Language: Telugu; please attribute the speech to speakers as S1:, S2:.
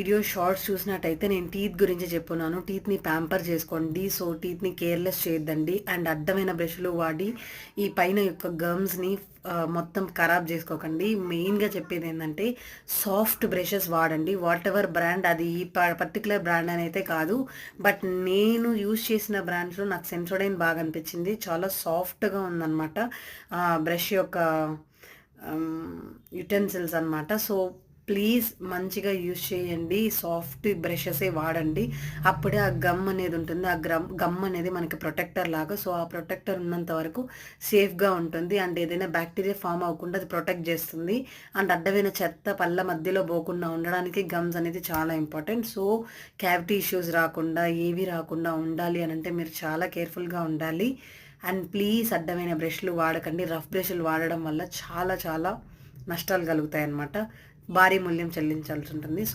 S1: వీడియో షార్ట్స్ చూసినట్టయితే నేను టీత్ గురించి చెప్పున్నాను. టీత్ని ప్యాంపర్ చేసుకోండి. సో టీత్ని కేర్లెస్ చేయొద్దండి. అండ్ అడ్డమైన బ్రష్లు వాడి ఈ పైన యొక్క గమ్స్ని మొత్తం ఖరాబ్ చేసుకోకండి. మెయిన్గా చెప్పేది ఏంటంటే సాఫ్ట్ బ్రషెస్ వాడండి. వాట్ ఎవర్ బ్రాండ్, అది ఈ పర్టికులర్ బ్రాండ్ అని అయితే కాదు, బట్ నేను యూజ్ చేసిన బ్రాండ్స్లో నాకు సెన్సోడైన్ బాగా అనిపించింది. చాలా సాఫ్ట్గా ఉందన్నమాట బ్రష్ యొక్క యుటెన్సిల్స్ అనమాట. సో ప్లీజ్ మంచిగా యూజ్ చేయండి. సాఫ్ట్ బ్రషెసే వాడండి. అప్పుడే ఆ గమ్ అనేది ఉంటుంది. ఆ గమ్ అనేది మనకి ప్రొటెక్టర్ లాగా. సో ఆ ప్రొటెక్టర్ ఉన్నంత వరకు సేఫ్గా ఉంటుంది. అండ్ ఏదైనా బ్యాక్టీరియా ఫామ్ అవ్వకుండా అది ప్రొటెక్ట్ చేస్తుంది. అండ్ అడ్డమైన చెత్త పళ్ళ మధ్యలో పోకుండా ఉండడానికి గమ్స్ అనేది చాలా ఇంపార్టెంట్. సో క్యావిటీ ఇష్యూస్ రాకుండా, ఏవి రాకుండా ఉండాలి అని అంటే మీరు చాలా కేర్ఫుల్గా ఉండాలి. అండ్ ప్లీజ్ అడ్డమైన బ్రష్లు వాడకండి. రఫ్ బ్రష్లు వాడడం వల్ల చాలా చాలా నష్టాలు కలుగుతాయి అన్నమాట. భారీ మూల్యం చెల్లించాల్సి ఉంటుంది.